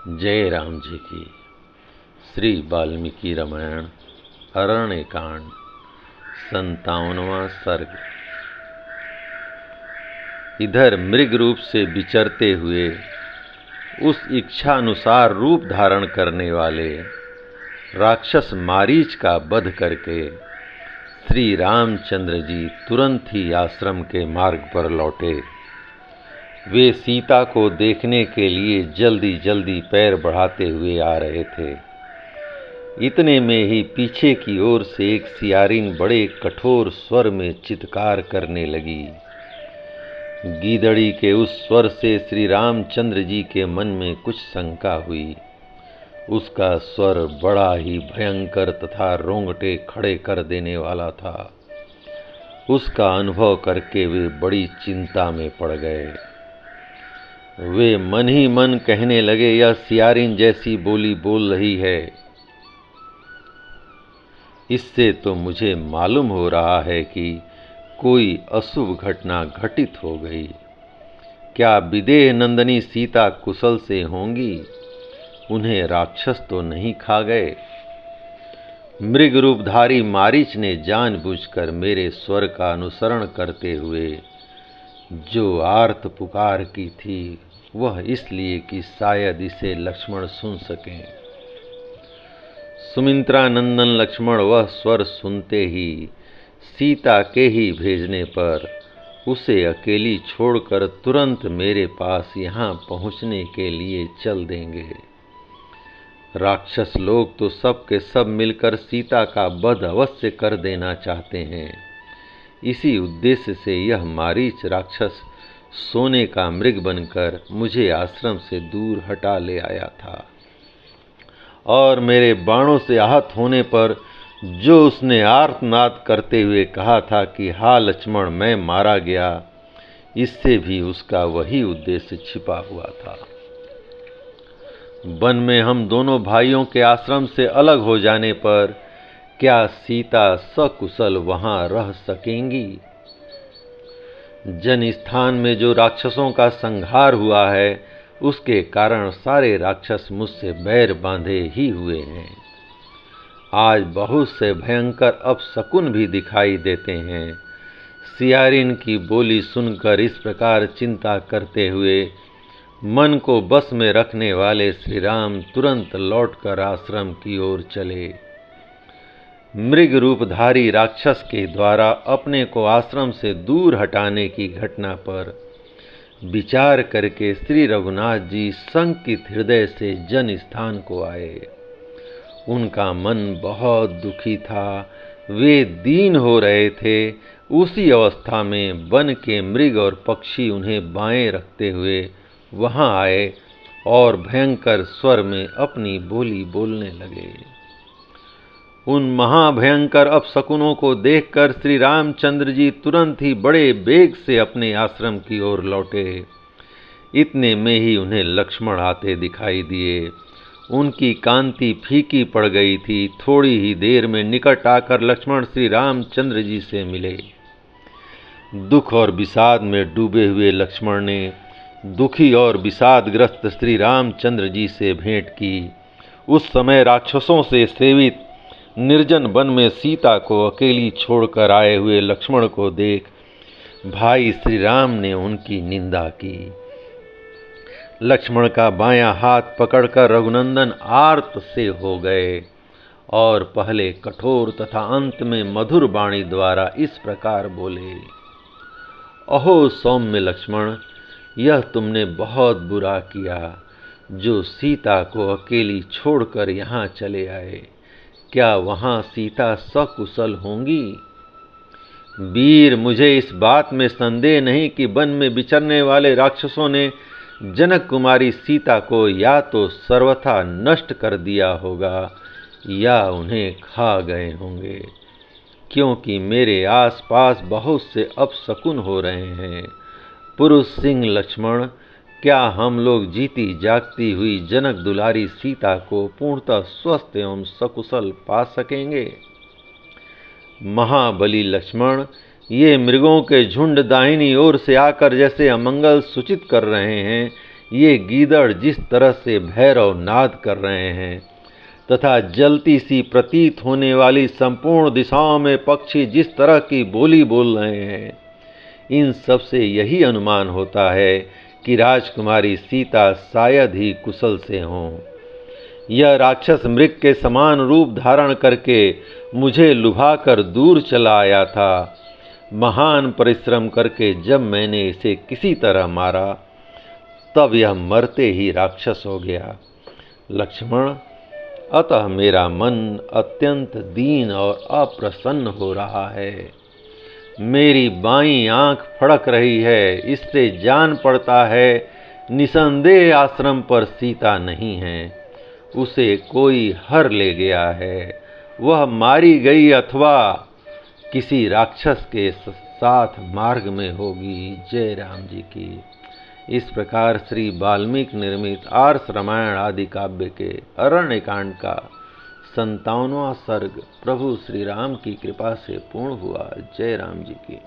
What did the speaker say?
जय राम जी की। श्री वाल्मीकि रामायण अरण्य कांड 57वां सर्ग। इधर मृग रूप से विचरते हुए उस इच्छानुसार रूप धारण करने वाले राक्षस मारीच का वध करके श्री रामचंद्र जी तुरंत ही आश्रम के मार्ग पर लौटे। वे सीता को देखने के लिए जल्दी जल्दी पैर बढ़ाते हुए आ रहे थे। इतने में ही पीछे की ओर से एक सियारिन बड़े कठोर स्वर में चित्कार करने लगी। गीदड़ी के उस स्वर से श्री रामचंद्र जी के मन में कुछ शंका हुई। उसका स्वर बड़ा ही भयंकर तथा रोंगटे खड़े कर देने वाला था। उसका अनुभव करके वे बड़ी चिंता में पड़ गए। वे मन ही मन कहने लगे, यह सियारिन जैसी बोली बोल रही है, इससे तो मुझे मालूम हो रहा है कि कोई अशुभ घटना घटित हो गई। क्या विदेह नंदनी सीता कुशल से होंगी? उन्हें राक्षस तो नहीं खा गए? मृग रूपधारी मारीच ने जानबूझकर मेरे स्वर का अनुसरण करते हुए जो आर्त पुकार की थी, वह इसलिए कि शायद इसे लक्ष्मण सुन सकें। सुमित्रा नंदन लक्ष्मण वह स्वर सुनते ही सीता के ही भेजने पर उसे अकेली छोड़कर तुरंत मेरे पास यहाँ पहुँचने के लिए चल देंगे। राक्षस लोग तो सब के सब मिलकर सीता का वध अवश्य कर देना चाहते हैं। इसी उद्देश्य से यह मारीच राक्षस सोने का मृग बनकर मुझे आश्रम से दूर हटा ले आया था और मेरे बाणों से आहत होने पर जो उसने आर्तनाद करते हुए कहा था कि हा लक्ष्मण, मैं मारा गया, इससे भी उसका वही उद्देश्य छिपा हुआ था। वन में हम दोनों भाइयों के आश्रम से अलग हो जाने पर क्या सीता सकुशल वहां रह सकेंगी? जन स्थान में जो राक्षसों का संहार हुआ है, उसके कारण सारे राक्षस मुझसे बैर बांधे ही हुए हैं। आज बहुत से भयंकर अपशकुन भी दिखाई देते हैं। सियारिन की बोली सुनकर इस प्रकार चिंता करते हुए मन को बस में रखने वाले श्री राम तुरंत लौटकर आश्रम की ओर चले। मृग रूपधारी राक्षस के द्वारा अपने को आश्रम से दूर हटाने की घटना पर विचार करके श्री रघुनाथ जी शंकित हृदय से जन स्थान को आए। उनका मन बहुत दुखी था, वे दीन हो रहे थे। उसी अवस्था में वन के मृग और पक्षी उन्हें बाएं रखते हुए वहां आए और भयंकर स्वर में अपनी बोली बोलने लगे। उन महाभयंकर अपशकुनों को देखकर श्री रामचंद्र जी तुरंत ही बड़े वेग से अपने आश्रम की ओर लौटे। इतने में ही उन्हें लक्ष्मण आते दिखाई दिए। उनकी कांति फीकी पड़ गई थी। थोड़ी ही देर में निकट आकर लक्ष्मण श्री रामचंद्र जी से मिले। दुख और विषाद में डूबे हुए लक्ष्मण ने दुखी और विषादग्रस्त श्री रामचंद्र जी से भेंट की। उस समय राक्षसों से सेवित निर्जन वन में सीता को अकेली छोड़कर आए हुए लक्ष्मण को देख भाई श्री राम ने उनकी निंदा की। लक्ष्मण का बायां हाथ पकड़कर रघुनंदन आर्त से हो गए और पहले कठोर तथा अंत में मधुर वाणी द्वारा इस प्रकार बोले, अहो सौम्य लक्ष्मण, यह तुमने बहुत बुरा किया जो सीता को अकेली छोड़कर यहाँ चले आए। क्या वहां सीता सकुशल होंगी? वीर, मुझे इस बात में संदेह नहीं कि वन में विचरने वाले राक्षसों ने जनक कुमारी सीता को या तो सर्वथा नष्ट कर दिया होगा या उन्हें खा गए होंगे, क्योंकि मेरे आसपास बहुत से अपशकुन हो रहे हैं। पुरुष सिंह लक्ष्मण, क्या हम लोग जीती जागती हुई जनक दुलारी सीता को पूर्णतः स्वस्थ एवं सकुशल पा सकेंगे? महाबली लक्ष्मण, ये मृगों के झुंड दाहिनी ओर से आकर जैसे अमंगल सूचित कर रहे हैं, ये गीदड़ जिस तरह से भैरव नाद कर रहे हैं तथा जलती सी प्रतीत होने वाली संपूर्ण दिशाओं में पक्षी जिस तरह की बोली बोल रहे हैं, इन सब से यही अनुमान होता है कि राजकुमारी सीता शायद ही कुशल से हों। यह राक्षस मृग के समान रूप धारण करके मुझे लुभाकर दूर चला आया था। महान परिश्रम करके जब मैंने इसे किसी तरह मारा, तब यह मरते ही राक्षस हो गया। लक्ष्मण, अतः मेरा मन अत्यंत दीन और अप्रसन्न हो रहा है। मेरी बाईं आंख फड़क रही है। इससे जान पड़ता है निसंदेह आश्रम पर सीता नहीं है। उसे कोई हर ले गया है। वह मारी गई अथवा किसी राक्षस के साथ मार्ग में होगी। जय राम जी की। इस प्रकार श्री वाल्मीकि निर्मित आर्ष रामायण आदि काव्य के अरण्यकांड का 57वां सर्ग प्रभु श्री राम की कृपा से पूर्ण हुआ। जय राम जी की।